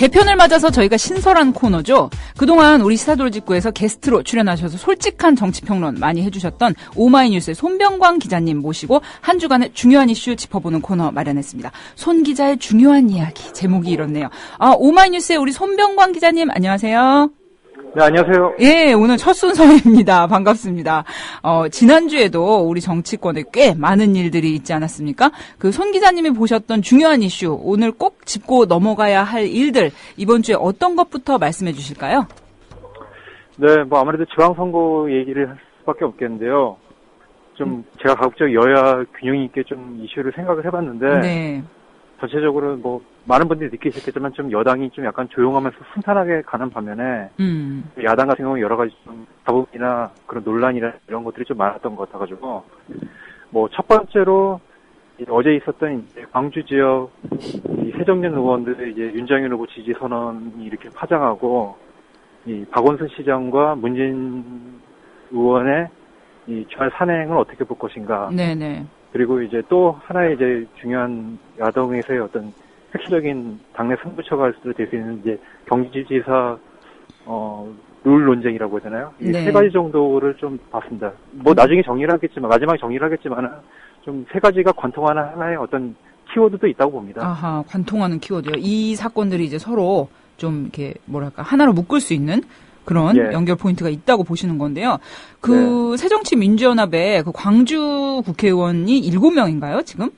개편을 맞아서 저희가 신설한 코너죠. 그동안 우리 시사돌직구에서 게스트로 출연하셔서 솔직한 정치평론 많이 해주셨던 오마이뉴스의 손병광 기자님 모시고 한 주간의 중요한 이슈 짚어보는 코너 마련했습니다. 손 기자의 중요한 이야기, 제목이 이렇네요. 오마이뉴스의 우리 손병광 기자님 안녕하세요. 네, 안녕하세요. 예, 오늘 첫 순서입니다. 반갑습니다. 지난주에도 우리 정치권에 꽤 많은 일들이 있지 않았습니까? 그 손 기자님이 보셨던 중요한 이슈, 오늘 꼭 짚고 넘어가야 할 일들, 이번 주에 어떤 것부터 말씀해 주실까요? 네, 뭐 아무래도 지방선거 얘기를 할 수밖에 없겠는데요. 좀 제가 가급적 여야 균형 있게 좀 이슈를 생각을 해봤는데, 네. 전체적으로 뭐 많은 분들이 느끼셨겠지만 좀 여당이 좀 약간 조용하면서 순탄하게 가는 반면에 야당 같은 경우는 여러 가지 좀 잡음이나 그런 논란이나 이런 것들이 좀 많았던 것 같아가지고 뭐 첫 번째로 어제 있었던 이제 광주 지역 이 새정년 의원들의 이제 윤장현 후보 지지 선언이 이렇게 파장하고 이 박원순 시장과 문재인 의원의 이 주말 산행을 어떻게 볼 것인가. 네네. 그리고 이제 또 하나의 이제 중요한 야당에서의 어떤 핵심적인 당내 승부처가 될 수 있는 이제 경기지사 룰 논쟁이라고 해야 되나요? 이 세 가지 정도를 좀 봤습니다. 뭐 나중에 정리를 하겠지만 마지막에 정리를 하겠지만 좀 세 가지가 관통하는 하나의 어떤 키워드도 있다고 봅니다. 아하, 관통하는 키워드요. 이 사건들이 이제 서로 좀 이렇게 뭐랄까 하나로 묶을 수 있는 그런 연결 포인트가 있다고 보시는 건데요. 그 새정치민주연합의 그 광주 국회의원이 7명인가요, 지금?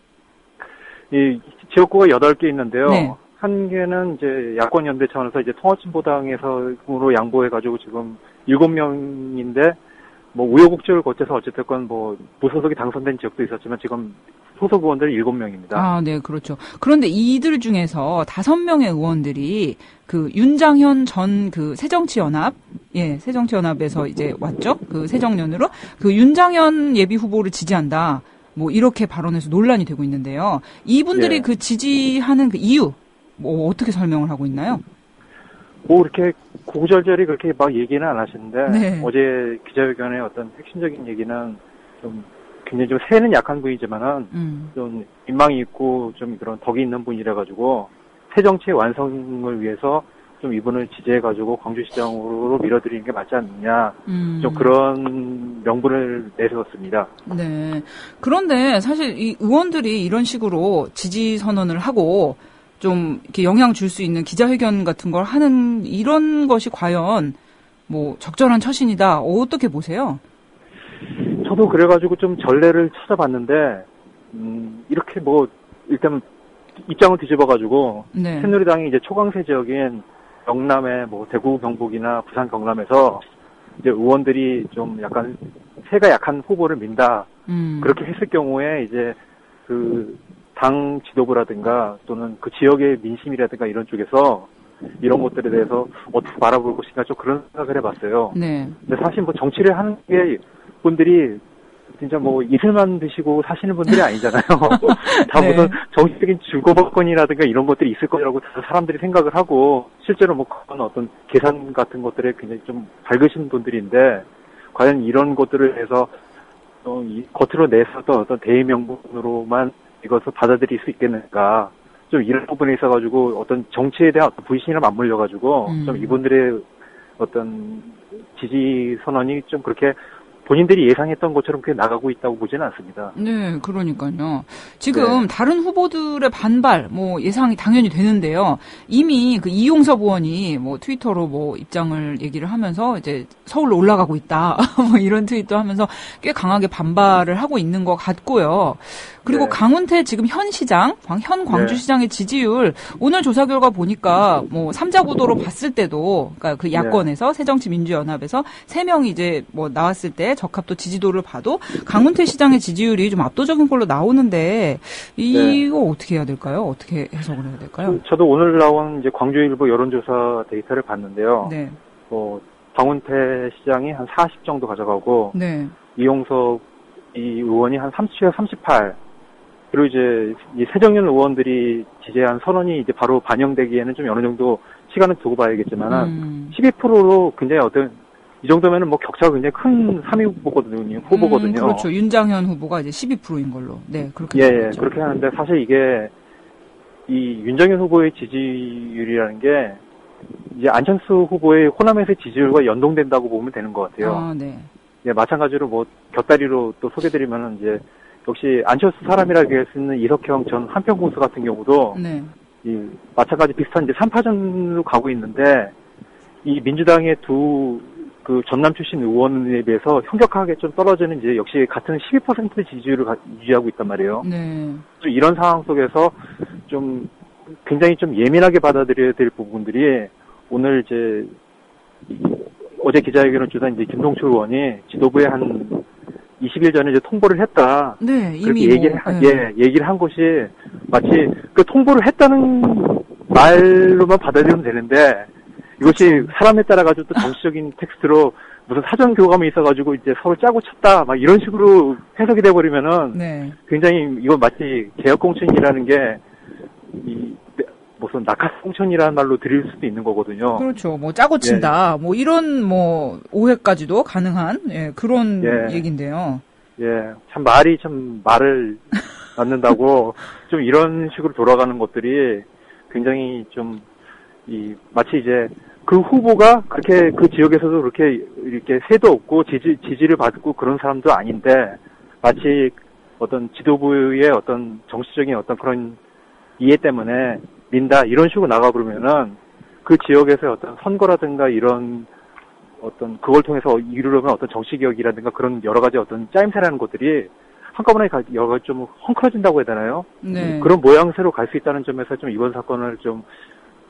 이 지역구가 8개 있는데요. 네. 한 개는 이제 야권 연대 차원에서 이제 통합진보당에서로 양보해가지고 지금 7명인데 뭐 우여곡절을 거쳐서 어쨌든 뭐 무소속이 당선된 지역도 있었지만 지금 소속 의원들이 7명입니다. 아, 네, 그렇죠. 그런데 이들 중에서 5명의 의원들이 그 윤장현 전 그 새정치연합, 새정치연합에서 이제 왔죠. 그 새정년으로 그 윤장현 예비 후보를 지지한다. 뭐 이렇게 발언해서 논란이 되고 있는데요. 이분들이 그 지지하는 그 이유, 뭐 어떻게 설명을 하고 있나요? 뭐 이렇게 구구절절히 그렇게 막 얘기는 안 하시는데 어제 기자회견의 어떤 핵심적인 얘기는 좀 굉장히 좀 새는 약한 분이지만은 좀 민망이 있고 좀 그런 덕이 있는 분이라 가지고 새 정치의 완성을 위해서 좀 이분을 지지해가지고 광주시장으로 밀어드리는 게 맞지 않느냐 좀 그런 명분을 내세웠습니다. 네. 그런데 사실 이 의원들이 이런 식으로 지지 선언을 하고 좀 이렇게 영향 줄 수 있는 기자회견 같은 걸 하는 이런 것이 과연 뭐 적절한 처신이다. 어떻게 보세요? 저도 그래가지고 좀 전례를 찾아봤는데 이렇게 뭐 일단 입장을 뒤집어가지고 새누리당이 이제 초강세 지역인 경남의 뭐 대구 경북이나 부산 경남에서 이제 의원들이 좀 약간 세가 약한 후보를 민다 그렇게 했을 경우에 이제 그 당 지도부라든가 또는 그 지역의 민심이라든가 이런 쪽에서 이런 것들에 대해서 어떻게 바라볼 것인가 좀 그런 생각을 해봤어요. 네. 근데 사실 뭐 정치를 하는 게 분들이 진짜 뭐 이틀만 드시고 사시는 분들이 아니잖아요. 다 무슨 정치적인 주거법권이라든가 이런 것들이 있을 거라고 사람들이 생각을 하고 실제로 뭐 그런 어떤 계산 같은 것들에 굉장히 좀 밝으신 분들인데 과연 이런 것들을 해서 겉으로 내세웠던 어떤 대의 명분으로만 이것을 받아들일 수 있겠는가. 좀 이런 부분에 있어가지고 어떤 정치에 대한 어떤 불신이랑 맞물려가지고 좀 이분들의 어떤 지지 선언이 좀 그렇게 본인들이 예상했던 것처럼 그렇게 나가고 있다고 보지는 않습니다. 네, 그러니까요. 지금 다른 후보들의 반발, 뭐 예상이 당연히 되는데요. 이미 그 이용섭 의원이 뭐 트위터로 뭐 입장을 얘기를 하면서 이제 서울로 올라가고 있다. 뭐 이런 트윗도 하면서 꽤 강하게 반발을 하고 있는 것 같고요. 그리고 강훈태 지금 현 시장, 현 광주시장의 지지율 오늘 조사 결과 보니까 뭐 3자 구도로 봤을 때도 그러니까 그 야권에서 새정치민주연합에서 3명이 이제 뭐 나왔을 때 적합도 지지도를 봐도 강훈태 시장의 지지율이 좀 압도적인 걸로 나오는데 이거 어떻게 해야 될까요? 어떻게 해석을 해야 될까요? 저도 오늘 나온 이제 광주일보 여론조사 데이터를 봤는데요. 뭐 강훈태 시장이 한 40 정도 가져가고 이용섭 이 의원이 한 37, 38 그리고 이제 이 새정년 의원들이 지지한 선언이 이제 바로 반영되기에는 좀 어느 정도 시간을 두고 봐야겠지만은 12%로 굉장히 어떤 이 정도면은 뭐 격차가 굉장히 큰 3위 후보거든요. 그렇죠. 윤장현 후보가 이제 12%인 걸로. 네, 그렇게. 그렇게 하는데 사실 이게 이 윤석열 후보의 지지율이라는 게 이제 안철수 후보의 호남에서의 지지율과 연동된다고 보면 되는 것 같아요. 네. 예, 마찬가지로 뭐 곁다리로 또 소개드리면은 이제 역시 안철수 사람이라고 할 수 있는 이석형 전 한평공수 같은 경우도 네. 이 마찬가지 비슷한 이제 3파전으로 가고 있는데 이 민주당의 두 그 전남 출신 의원에 비해서 현격하게 좀 떨어지는 이제 역시 같은 12% 지지율을 유지하고 있단 말이에요. 네. 좀 이런 상황 속에서 좀 굉장히 좀 예민하게 받아들여야 될 부분들이 오늘 이제 어제 기자회견을 주던 이제 김동철 의원이 지도부에 한 20일 전에 이제 통보를 했다. 네, 이미 네. 얘기를 한 것이 마치 그 통보를 했다는 말로만 받아들이면 되는데 이것이 그렇죠. 사람에 따라 가지고 또 정치적인 텍스트로 무슨 사전 교감이 있어가지고 이제 서로 짜고 쳤다 막 이런 식으로 해석이 돼버리면은 네. 굉장히 이거 마치 개혁공천이라는 게 이 무슨 낙하공천이라는 말로 드릴 수도 있는 거거든요. 그렇죠. 뭐 짜고 친다. 뭐 이런 뭐 오해까지도 가능한 그런 얘기인데요. 예, 참 말이 참 말을 낳는다고 좀 이런 식으로 돌아가는 것들이 굉장히 좀 마치 이제 그 후보가 그렇게 그 지역에서도 그렇게 이렇게 새도 없고 지지를 받고 그런 사람도 아닌데 마치 어떤 지도부의 어떤 정치적인 어떤 그런 이해 때문에 민다 이런 식으로 나가 그러면은 그 지역에서의 어떤 선거라든가 이런 어떤 그걸 통해서 이루려면 어떤 정치 개혁이라든가 그런 여러 가지 어떤 짜임새라는 것들이 한꺼번에 여러 가지 좀 헝클어진다고 해야 되나요? 네. 그런 모양새로 갈 수 있다는 점에서 좀 이번 사건을 좀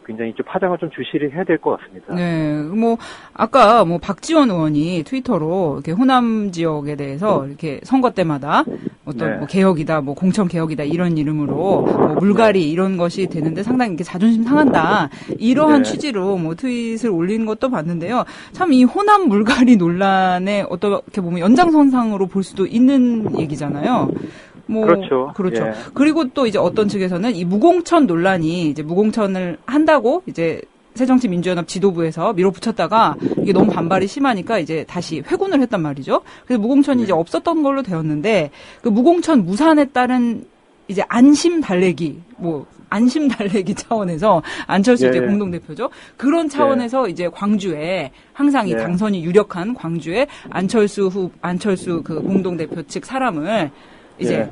굉장히 좀 파장을 좀 주시를 해야 될 것 같습니다. 네, 뭐 아까 뭐 박지원 의원이 트위터로 이렇게 호남 지역에 대해서 이렇게 선거 때마다 어떤 뭐 개혁이다, 뭐 공천 개혁이다 이런 이름으로 뭐 물갈이 이런 것이 되는데 상당히 이렇게 자존심 상한다 이러한 취지로 뭐 트윗을 올린 것도 봤는데요. 참 이 호남 물갈이 논란에 어떻게 보면 연장선상으로 볼 수도 있는 얘기잖아요. 뭐 그렇죠. 그렇죠. 그리고 또 이제 어떤 측에서는 이 무공천 논란이 이제 무공천을 한다고 이제 새정치민주연합 지도부에서 밀어붙였다가 이게 너무 반발이 심하니까 이제 다시 회군을 했단 말이죠. 그래서 무공천이 이제 없었던 걸로 되었는데 그 무공천 무산에 따른 이제 안심 달래기 차원에서 안철수 이제 공동대표죠. 그런 차원에서 이제 광주에 항상 이 당선이 유력한 광주에 안철수 그 공동대표 측 사람을 이제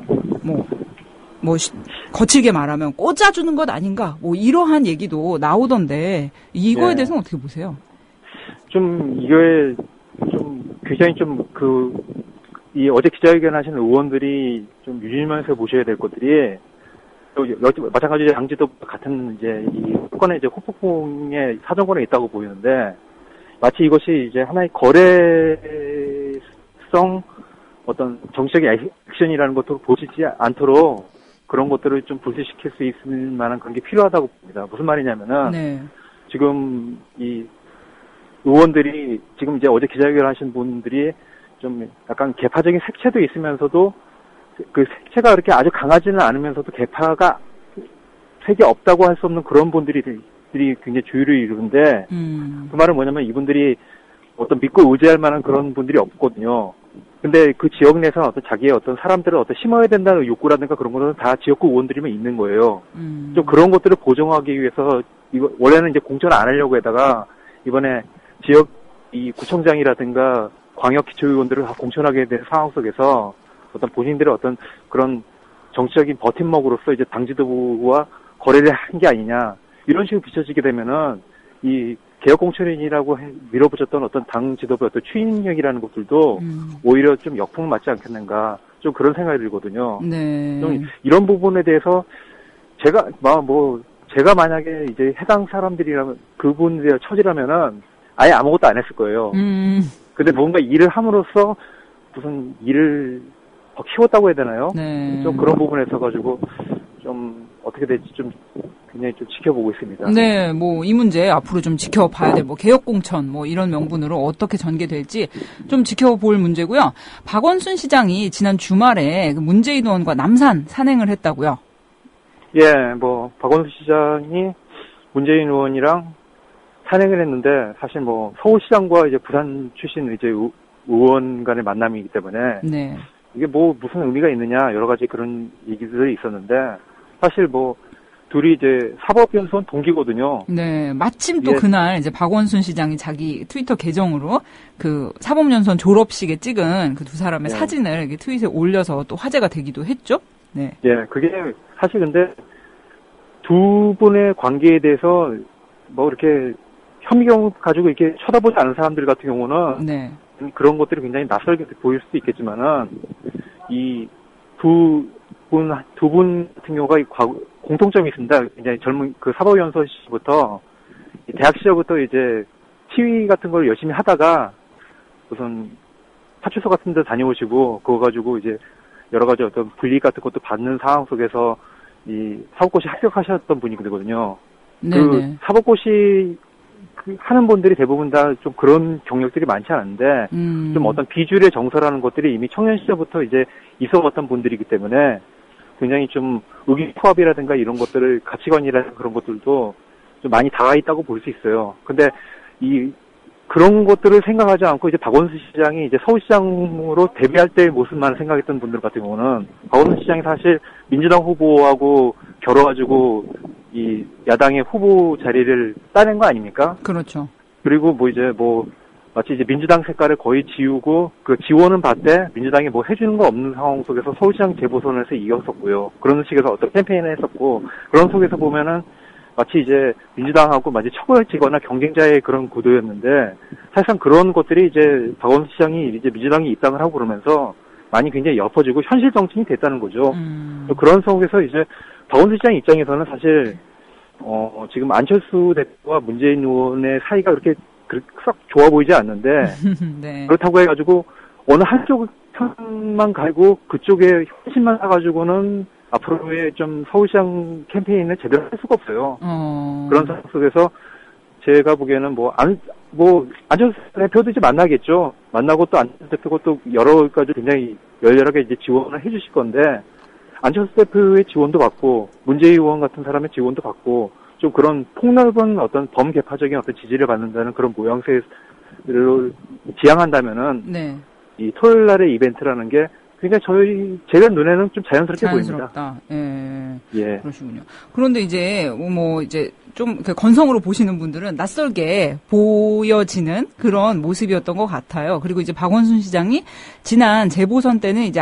거칠게 말하면 꽂아주는 것 아닌가 뭐 이러한 얘기도 나오던데 이거에 대해서는 어떻게 보세요? 좀 이거에 좀 굉장히 좀 이 어제 기자회견 하신 의원들이 좀 유념해서 보셔야 될 것들이 마찬가지로 양지도 같은 이제 이 사건에 이제 후폭풍의 사정권에 있다고 보이는데 마치 이것이 이제 하나의 거래성 어떤 정치적인 액션이라는 것도 보시지 않도록 그런 것들을 좀 불식시킬 수 있을 만한 그런 게 필요하다고 봅니다. 무슨 말이냐면은 지금 이 의원들이 지금 이제 어제 기자회견 하신 분들이 좀 약간 개파적인 색채도 있으면서도 그 색채가 그렇게 아주 강하지는 않으면서도 개파가 색이 없다고 할 수 없는 그런 분들이 굉장히 주의를 이루는데 그 말은 뭐냐면 이분들이 어떤 믿고 의지할 만한 그런 분들이 없거든요. 근데 그 지역 내에서 어떤 자기의 어떤 사람들을 어떤 심어야 된다는 욕구라든가 그런 것들은 다 지역구 의원들이면 있는 거예요. 좀 그런 것들을 보정하기 위해서 원래는 이제 공천 안 하려고 하다가 이번에 지역 이 구청장이라든가 광역 기초의원들을 다 공천하게 된 상황 속에서 어떤 본인들의 어떤 그런 정치적인 버팀목으로서 이제 당 지도부와 거래를 한 게 아니냐 이런 식으로 비춰지게 되면은 이 개혁공천이라고 밀어붙였던 어떤 당 지도부의 어떤 추인력이라는 것들도 오히려 좀 역풍을 맞지 않겠는가 좀 그런 생각이 들거든요. 네. 좀 이런 부분에 대해서 제가 만약에 이제 해당 사람들이라면 그분들의 처지라면은 아예 아무것도 안 했을 거예요. 근데 뭔가 일을 함으로써 무슨 일을 더 키웠다고 해야 되나요? 네. 좀 그런 부분에서 가지고 좀 어떻게 될지 좀 굉장히 좀 지켜보고 있습니다. 네, 뭐 이 문제 앞으로 좀 지켜봐야 될 뭐 개혁공천 뭐 이런 명분으로 어떻게 전개될지 좀 지켜볼 문제고요. 박원순 시장이 지난 주말에 문재인 의원과 남산 산행을 했다고요? 예, 뭐 박원순 시장이 문재인 의원이랑 산행을 했는데 사실 뭐 서울시장과 이제 부산 출신 이제 의원 간의 만남이기 때문에 이게 뭐 무슨 의미가 있느냐 여러 가지 그런 얘기들이 있었는데 사실 뭐 둘이 이제 사법연수원 동기거든요. 네, 마침 또 그날 이제 박원순 시장이 자기 트위터 계정으로 그 사법연수원 졸업식에 찍은 그 두 사람의 사진을 이렇게 트윗에 올려서 또 화제가 되기도 했죠. 네. 예, 그게 사실 근데 두 분의 관계에 대해서 뭐 이렇게 혐의경 가지고 이렇게 쳐다보지 않은 사람들 같은 경우는 네. 그런 것들이 굉장히 낯설게 보일 수도 있겠지만은 이 두 분 같은 경우가 공통점이 있습니다. 굉장히 젊은 그 사법연수원 시절부터 대학 시절부터 이제 시위 같은 걸 열심히 하다가 우선 파출소 같은 데 다녀오시고 그거 가지고 이제 여러 가지 어떤 불이익 같은 것도 받는 상황 속에서 이 사법고시 합격하셨던 분이거든요. 그 사법고시 하는 분들이 대부분 다 좀 그런 경력들이 많지 않은데 좀 어떤 비주류의 정서라는 것들이 이미 청년 시절부터 이제 있어왔던 분들이기 때문에 굉장히 좀 의기투합이라든가 이런 것들을 가치관이라든가 그런 것들도 좀 많이 닿아 있다고 볼 수 있어요. 근데 그런 것들을 생각하지 않고 이제 박원순 시장이 이제 서울시장으로 데뷔할 때의 모습만 생각했던 분들 같은 경우는 박원순 시장이 사실 민주당 후보하고 겨뤄가지고 이 야당의 후보 자리를 따낸 거 아닙니까? 그렇죠. 그리고 마치 이제 민주당 색깔을 거의 지우고 그 지원은 받되 민주당이 뭐 해주는 거 없는 상황 속에서 서울시장 재보선에서 이겼었고요. 그런 식에서 어떤 캠페인을 했었고 그런 속에서 보면은 마치 이제 민주당하고 마치 처벌지거나 경쟁자의 그런 구도였는데 사실상 그런 것들이 이제 박원순 시장이 이제 민주당이 입당을 하고 그러면서 많이 굉장히 옅어지고 현실 정치인이 됐다는 거죠. 그런 속에서 이제 박원순 시장 입장에서는 사실 지금 안철수 대표와 문재인 의원의 사이가 그렇게 썩 좋아 보이지 않는데 네. 그렇다고 해가지고 어느 한쪽 편만 갈고 그쪽에 현실만 사가지고는 앞으로의 좀 서울시장 캠페인을 제대로 할 수가 없어요. 그런 상황 속에서 제가 보기에는 안철수 대표도 이제 만나겠죠. 만나고 또 안철수 대표가 또 여러 가지 굉장히 열렬하게 이제 지원을 해주실 건데 안철수 대표의 지원도 받고 문재인 의원 같은 사람의 지원도 받고 좀 그런 폭넓은 어떤 범개파적인 어떤 지지를 받는다는 그런 모양새를 지향한다면은 네. 이 토요일 날의 이벤트라는 게 굉장히 제가 눈에는 좀 자연스럽게 보입니다. 예. 그러시군요. 그런데 이제 좀 건성으로 보시는 분들은 낯설게 보여지는 그런 모습이었던 것 같아요. 그리고 이제 박원순 시장이 지난 재보선 때는 이제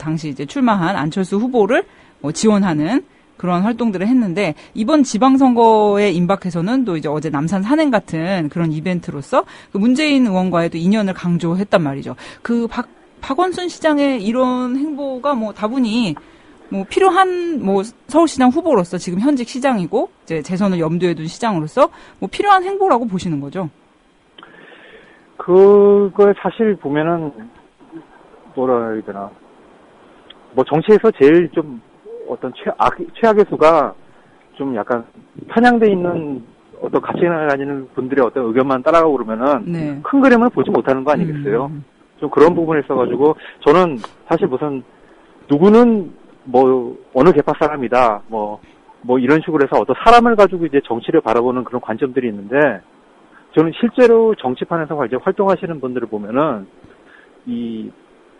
당시 이제 출마한 안철수 후보를 지원하는 그런 활동들을 했는데 이번 지방선거에 임박해서는 또 이제 어제 남산 산행 같은 그런 이벤트로서 그 문재인 의원과의 또 인연을 강조했단 말이죠. 박원순 시장의 이런 행보가 다분히 필요한 서울시장 후보로서 지금 현직 시장이고 이제 재선을 염두에 둔 시장으로서 필요한 행보라고 보시는 거죠. 그걸 사실 보면은 뭐라 해야 되나 정치에서 제일 좀 어떤 최악의 수가 좀 약간 편향돼 있는 어떤 가치관을 가지는 분들의 어떤 의견만 따라가고 그러면은 큰 그림을 보지 못하는 거 아니겠어요? 좀 그런 부분에 있어가지고 저는 사실 누구는 어느 계파 사람이다 이런 식으로 해서 어떤 사람을 가지고 이제 정치를 바라보는 그런 관점들이 있는데 저는 실제로 정치판에서 이제 활동하시는 분들을 보면은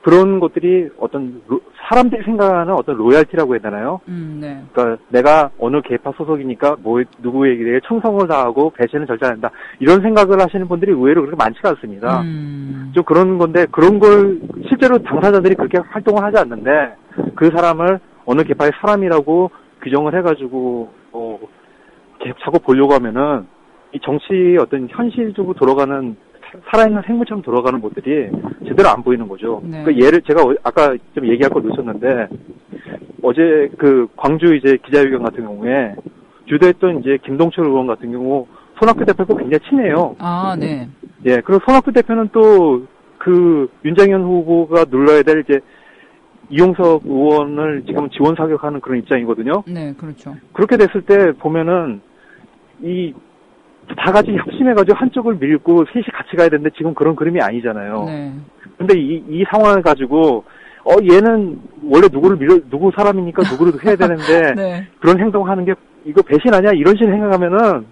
그런 것들이 어떤 사람들이 생각하는 어떤 로얄티라고 해야 되나요? 네. 그러니까 내가 어느 계파 소속이니까 누구에게 대해 충성을 다하고 배신을 절대 안 한다. 이런 생각을 하시는 분들이 의외로 그렇게 많지가 않습니다. 좀 그런 건데 그런 걸 실제로 당사자들이 그렇게 활동을 하지 않는데 그 사람을 어느 계파의 사람이라고 규정을 해가지고 자꾸 보려고 하면은 이 정치 어떤 현실적으로 돌아가는 살아있는 생물처럼 돌아가는 것들이 제대로 안 보이는 거죠. 네. 그 제가 아까 좀 얘기할 걸 놓쳤는데, 어제 광주 이제 기자회견 같은 경우에, 주도했던 이제 김동철 의원 같은 경우, 손학규 대표하고 굉장히 친해요. 아, 네. 예, 그리고 손학규 대표는 또, 윤장현 후보가 눌러야 될 이제, 이용석 의원을 지금 지원 사격하는 그런 입장이거든요. 네, 그렇죠. 그렇게 됐을 때 보면은, 다 같이 협심해가지고 한쪽을 밀고 셋이 같이 가야 되는데 지금 그런 그림이 아니잖아요. 네. 근데 이 상황을 가지고, 얘는 원래 누구 사람이니까 누구를 해야 되는데, 네. 그런 행동하는 게, 이거 배신 아니야? 이런 식으로 생각하면은,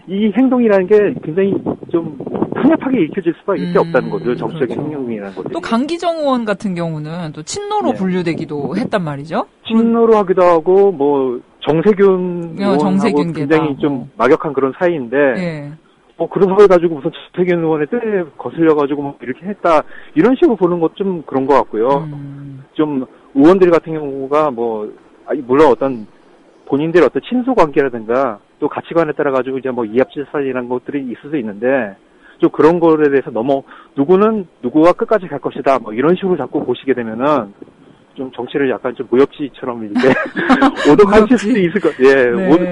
이 행동이라는 게 굉장히 좀 편협하게 읽혀질 수밖에 없다는 거죠. 정치적인 그렇죠. 행동이라는 것들이. 또 강기정 의원 같은 경우는 또 친노로 분류되기도 했단 말이죠. 친노로 하기도 하고, 정세균하고 굉장히 좀 막역한 그런 사이인데, 예. 그런 사회 가지고 무슨 정세균 의원의 뜻에 거슬려가지고 뭐 이렇게 했다, 이런 식으로 보는 것 좀 그런 것 같고요. 좀 의원들 같은 경우가 물론 어떤 본인들의 어떤 친소 관계라든가 또 가치관에 따라 가지고 이제 뭐 이합질살이라는 것들이 있을 수 있는데, 좀 그런 거에 대해서 너무 누구는 누구가 끝까지 갈 것이다, 뭐 이런 식으로 자꾸 보시게 되면은 좀 정치를 약간 좀 무협지처럼 이렇게 오독하실 수도 있을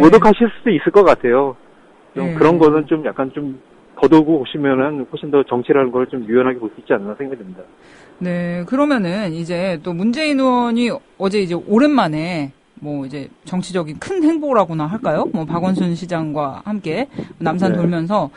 오독하실 수도 있을 것 같아요. 좀 그런 거는 좀 약간 좀 거두고 오시면은 훨씬 더 정치라는 걸 좀 유연하게 볼 수 있지 않나 생각이 듭니다. 네, 그러면은 이제 또 문재인 의원이 어제 이제 오랜만에 뭐 이제 정치적인 큰 행보라고나 할까요? 뭐 박원순 시장과 함께 남산 돌면서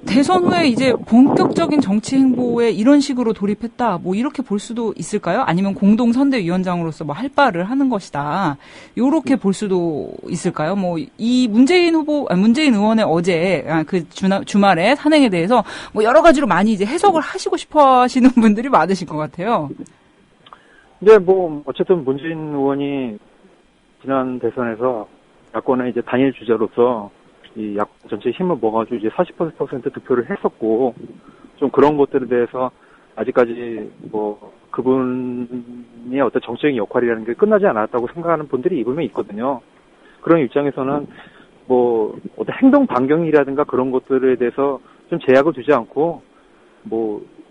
대선 후에 이제 본격적인 정치 행보에 이런 식으로 돌입했다. 뭐 이렇게 볼 수도 있을까요? 아니면 공동 선대위원장으로서 뭐 할 바를 하는 것이다. 요렇게 볼 수도 있을까요? 뭐 이 문재인 의원의 어제 그 주말에 산행에 대해서 뭐 여러 가지로 많이 이제 해석을 하시고 싶어 하시는 분들이 많으실 것 같아요. 네, 어쨌든 문재인 의원이 지난 대선에서 야권의 이제 단일 주자로서 이 야권 전체 힘을 모아가지고 이제 40% 득표를 했었고, 좀 그런 것들에 대해서 아직까지 그분의 어떤 정치적인 역할이라는 게 끝나지 않았다고 생각하는 분들이 이분은 있거든요. 그런 입장에서는 어떤 행동 반경이라든가 그런 것들에 대해서 좀 제약을 두지 않고,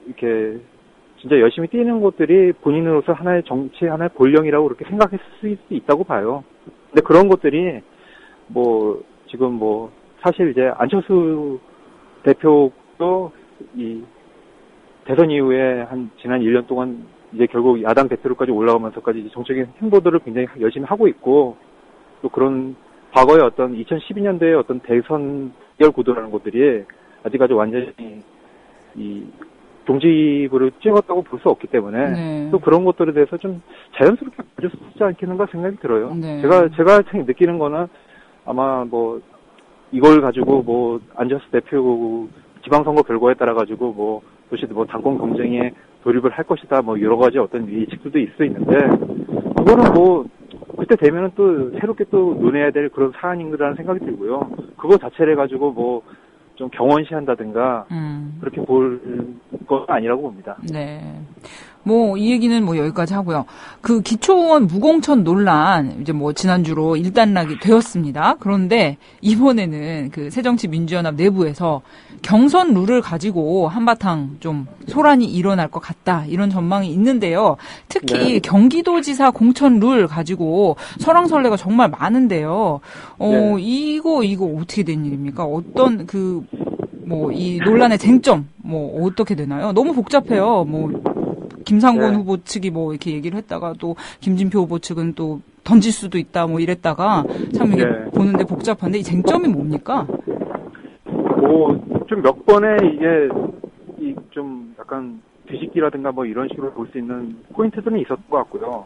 이렇게 진짜 열심히 뛰는 것들이 본인으로서 하나의 정치, 하나의 본령이라고 그렇게 생각했을 수 있다고 봐요. 근데 그런 것들이, 지금 사실 이제 안철수 대표도 이 대선 이후에 지난 1년 동안 이제 결국 야당 대표로까지 올라가면서까지 이제 정책적인 행보들을 굉장히 열심히 하고 있고, 또 그런 과거의 어떤 2012년도의 어떤 대선 대결 구도라는 것들이 아직까지 완전히 종지부를 찍었다고 볼 수 없기 때문에 또 그런 것들에 대해서 좀 자연스럽게 봐줄 수 있지 않겠는가 생각이 들어요. 네. 제가 느끼는 거는 아마 이걸 가지고 안철수 대표 지방선거 결과에 따라 가지고 도시 당권 경쟁에 돌입을 할 것이다, 여러 가지 어떤 예측들도 있을 수 있는데, 그거는 그때 되면은 또 새롭게 또 논해야 될 그런 사안인가라는 생각이 들고요. 그거 자체를 가지고 좀 경원시한다든가 그렇게 볼 건 아니라고 봅니다. 네. 이 얘기는 여기까지 하고요. 그 기초의원 무공천 논란 이제 지난주로 일단락이 되었습니다. 그런데 이번에는 그 새정치민주연합 내부에서 경선 룰을 가지고 한바탕 좀 소란이 일어날 것 같다, 이런 전망이 있는데요. 특히 경기도지사 공천 룰 가지고 설왕설래가 정말 많은데요. 이거 어떻게 된 일입니까? 어떤 이 논란의 쟁점 어떻게 되나요? 너무 복잡해요. 김상곤 후보 측이 이렇게 얘기를 했다가 또 김진표 후보 측은 또 던질 수도 있다 이랬다가 참 이게 보는데 복잡한데, 이 쟁점이 뭡니까? 좀 몇 번에 이게 좀 약간 뒤집기라든가 이런 식으로 볼 수 있는 포인트들은 있었던 것 같고요.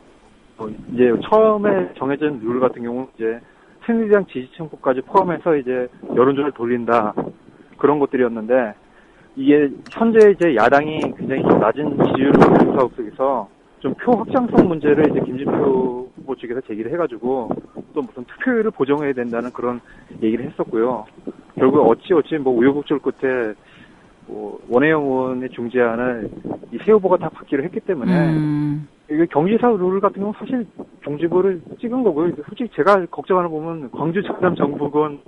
이제 처음에 정해진 룰 같은 경우는 이제 새누리당 지지층까지 포함해서 이제 여론조사를 돌린다, 그런 것들이었는데, 이게 현재 이제 야당이 굉장히 낮은 지지율을 보이는 상황 속에서 좀 표 확장성 문제를 이제 김진표 후보 측에서 제기를 해가지고 또 무슨 투표율을 보정해야 된다는 그런 얘기를 했었고요. 결국 어찌 우여곡절 끝에 원혜영 의원의 중재안을 이 세 후보가 다 받기로 했기 때문에 이게 경기지사 룰 같은 경우는 사실 종지부를 찍은 거고요. 솔직히 제가 걱정하는 부분은 광주 전남 정부군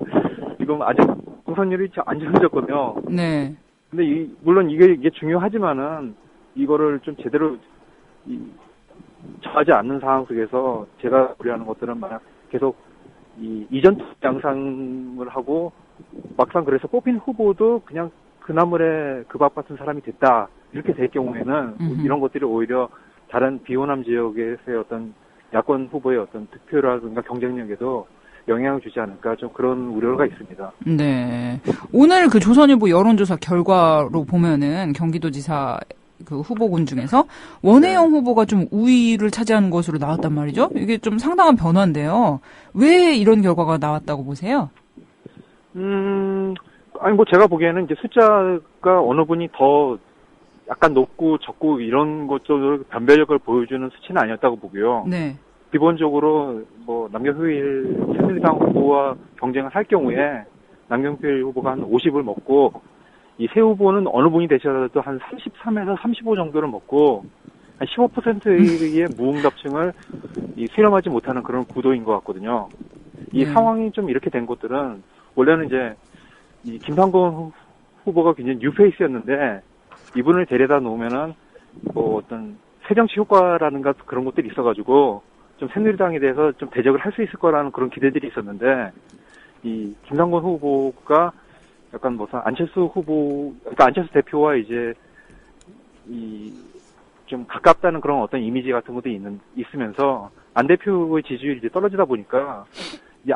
지금 아직 공선율이 안 정해졌거든요. 네. 근데 물론 이게 중요하지만은 이거를 좀 제대로 정하지 않는 상황 속에서 제가 우려하는 것들은 만약 계속 이전 양상을 하고 막상 그래서 뽑힌 후보도 그냥 그나물에 그 밥 같은 사람이 됐다, 이렇게 될 경우에는 이런 것들이 오히려 다른 비호남 지역에서의 어떤 야권 후보의 어떤 득표라든가 경쟁력에도 영향을 주지 않을까, 좀 그런 우려가 있습니다. 네. 오늘 그 조선일보 여론조사 결과로 보면은 경기도지사 그 후보군 중에서 원혜영 후보가 좀 우위를 차지하는 것으로 나왔단 말이죠. 이게 좀 상당한 변화인데요. 왜 이런 결과가 나왔다고 보세요? 제가 보기에는 이제 숫자가 어느 분이 더 약간 높고 적고 이런 것들을 변별력을 보여주는 수치는 아니었다고 보고요. 네. 기본적으로 뭐 남경필 새누리당 후보와 경쟁을 할 경우에 남경필 후보가 한 50을 먹고 이 새 후보는 어느 분이 되셔도 한 33에서 35 정도를 먹고 한 15%의 무응답층을 수렴하지 못하는 그런 구도인 것 같거든요. 이 상황이 좀 이렇게 된 것들은 원래는 이제 이 김상곤 후보가 굉장히 뉴페이스였는데 이분을 데려다 놓으면은 뭐 어떤 새정치 효과라는가 그런 것들이 있어가지고 좀 새누리당에 대해서 좀 대적을 할 수 있을 거라는 그런 기대들이 있었는데 이 김상곤 후보가 약간 뭐 안철수 후보, 그러니까 안철수 대표와 이제 이 좀 가깝다는 그런 어떤 이미지 같은 것도 있으면서 안 대표의 지지율이 이제 떨어지다 보니까 이제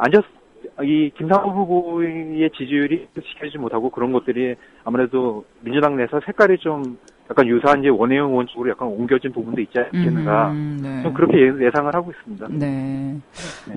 이 김상곤 후보의 지지율이 지켜지지 못하고 그런 것들이 아무래도 민주당 내에서 색깔이 좀 약간 유사한 이제 원혜영 의원 쪽으로 약간 옮겨진 부분도 있지 않겠는가. 네. 좀 그렇게 예상을 하고 있습니다. 네.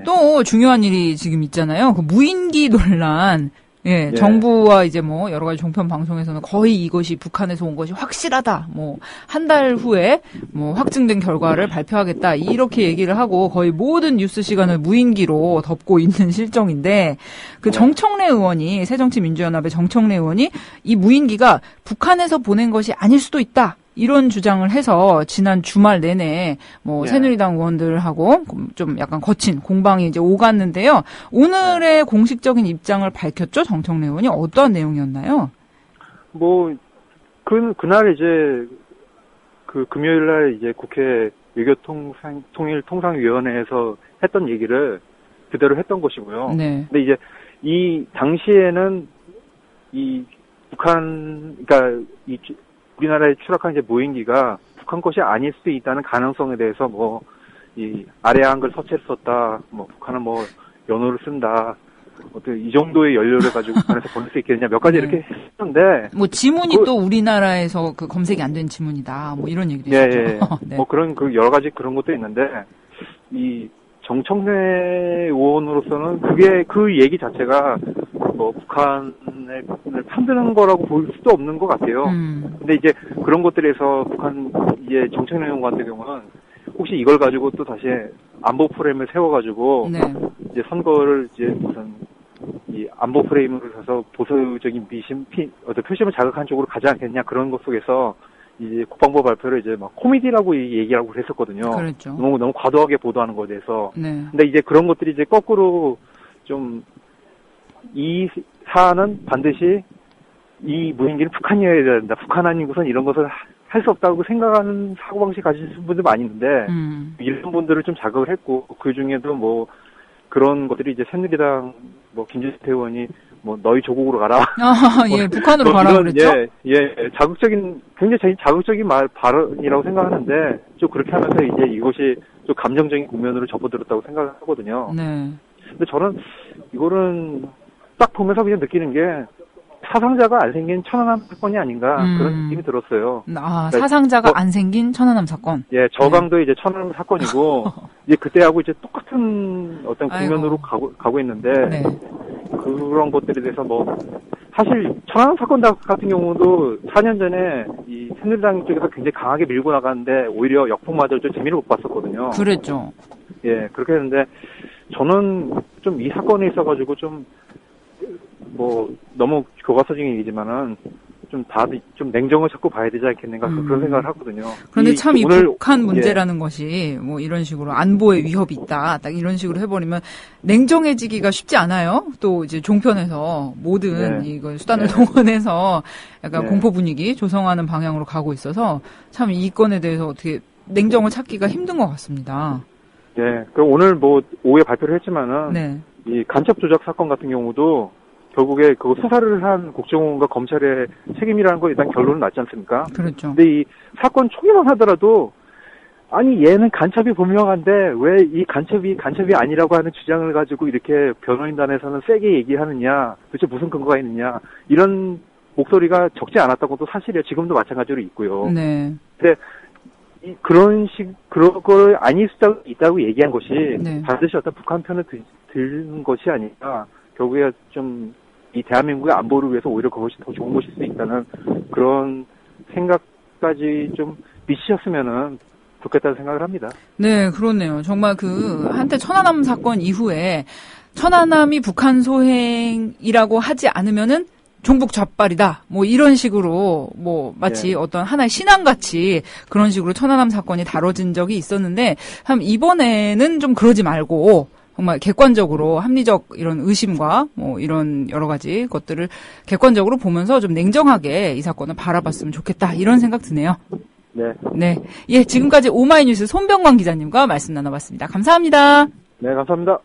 또 중요한 일이 지금 있잖아요. 그 무인기 논란. 예, 네. 정부와 이제 뭐 여러 가지 종편 방송에서는 거의 이것이 북한에서 온 것이 확실하다. 뭐 한 달 후에 뭐 확증된 결과를 발표하겠다. 이렇게 얘기를 하고 거의 모든 뉴스 시간을 무인기로 덮고 있는 실정인데 그 정청래 의원이 새정치민주연합의 정청래 의원이 이 무인기가 북한에서 보낸 것이 아닐 수도 있다. 이런 주장을 해서 지난 주말 내내 뭐 새누리당 의원들하고 좀 약간 거친 공방이 이제 오갔는데요. 오늘의 공식적인 입장을 밝혔죠. 정청래 의원이 어떠한 내용이었나요? 뭐 그날 이제 그 금요일 날 이제 국회 외교통일통상위원회에서 했던 얘기를 그대로 했던 것이고요. 네. 근데 이제 이 당시에는 이 북한 그러니까 이 우리나라에 추락한 이제 무인기가 북한 것이 아닐 수도 있다는 가능성에 대해서 뭐 이 아래한 걸 서체를 썼다, 뭐 북한은 뭐 연호를 쓴다, 어떤 이 정도의 연료를 가지고 북한에서 보낼 수 있겠느냐 몇 가지 이렇게 했는데 뭐 지문이 또 우리나라에서 그 검색이 안 된 지문이다, 뭐 이런 얘기도 있었죠. 네. 뭐 그런 그 여러 가지 그런 것도 있는데 이 정청래 의원으로서는 그 얘기 자체가 뭐 북한을 편드는 거라고 볼 수도 없는 것 같아요. 근데 이제 그런 것들에서 북한 이제 정청래 의원 같은 경우는 혹시 이걸 가지고 또 다시 안보 프레임을 세워가지고 이제 선거를 이제 무슨 이 안보 프레임으로 해서 보수적인 어떤 표심을 자극한 쪽으로 가지 않겠냐 그런 것 속에서 이제 국방부 발표를 이제 막 코미디라고 얘기하고 그랬었거든요. 그렇죠. 너무 과도하게 보도하는 것에 대해서. 근데 이제 그런 것들이 이제 거꾸로 좀 이 사안은 반드시 이 무인기는 북한이어야 된다. 북한 아니고선 이런 것을 할 수 없다고 생각하는 사고방식 가지신 분들 많이 있는데 이런 분들을 좀 자극을 했고 그 중에도 뭐 그런 것들이 이제 새누리당 뭐 김진태 의원이 뭐 너희 조국으로 가라. 예, 북한으로 뭐 가라 그랬죠. 굉장히 자극적인 발언이라고 생각하는데 좀 그렇게 하면서 이제 이것이 좀 감정적인 국면으로 접어들었다고 생각을 하거든요. 네. 근데 저는 이거는 딱 보면서 그냥 느끼는 게 사상자가 안 생긴 천안함 사건이 아닌가 그런 느낌이 들었어요. 그러니까 사상자가 안 생긴 천안함 사건. 예, 저강도 이제 천안함 사건이고 이제 그때하고 이제 똑같은 어떤 국면으로 가고 있는데 그런 것들에 대해서 뭐 사실 천안함 사건 같은 경우도 4년 전에 이 새누리당 쪽에서 굉장히 강하게 밀고 나가는데 오히려 역풍마저 좀 재미를 못 봤었거든요. 그랬죠. 예, 그렇게 했는데 저는 좀 이 사건에 있어가지고 좀 뭐 너무 교과서적인 얘기지만은 좀 냉정을 자꾸 봐야 되지 않겠는가 그런 생각을 하거든요. 그런데 참 이 북한 문제라는 것이 뭐 이런 식으로 안보에 위협이 있다 딱 이런 식으로 해버리면 냉정해지기가 쉽지 않아요. 또 이제 종편에서 모든 이걸 수단을 동원해서 약간 공포 분위기 조성하는 방향으로 가고 있어서 참 이 건에 대해서 어떻게 냉정을 찾기가 힘든 것 같습니다. 네, 그 오늘 뭐 오후에 발표를 했지만은 이 간첩 조작 사건 같은 경우도 결국에 그 수사를 한 국정원과 검찰의 책임이라는 거 일단 결론은 났지 않습니까? 그렇죠. 근데 이 사건 초기만 하더라도 아니 얘는 간첩이 분명한데 왜 이 간첩이 아니라고 하는 주장을 가지고 이렇게 변호인단에서는 세게 얘기하느냐, 도대체 무슨 근거가 있느냐 이런 목소리가 적지 않았다고 도 사실이에요. 지금도 마찬가지로 있고요. 네. 근데 그런 걸 아닐 수도 있다고 얘기한 것이 반드시 어떤 북한 편을 드는 것이 아니라 결국에 좀 이 대한민국의 안보를 위해서 오히려 그것이 더 좋은 것일 수 있다는 그런 생각까지 좀 미치셨으면은 좋겠다는 생각을 합니다. 네, 그렇네요. 정말 한때 천안함 사건 이후에 천안함이 북한 소행이라고 하지 않으면은 종북 좌빨이다. 뭐 이런 식으로 마치 어떤 하나의 신앙같이 그런 식으로 천안함 사건이 다뤄진 적이 있었는데 참 이번에는 좀 그러지 말고 정말 객관적으로 합리적 이런 의심과 이런 여러 가지 것들을 객관적으로 보면서 좀 냉정하게 이 사건을 바라봤으면 좋겠다. 이런 생각 드네요. 네. 예, 지금까지 오마이뉴스 손병관 기자님과 말씀 나눠봤습니다. 감사합니다. 네, 감사합니다.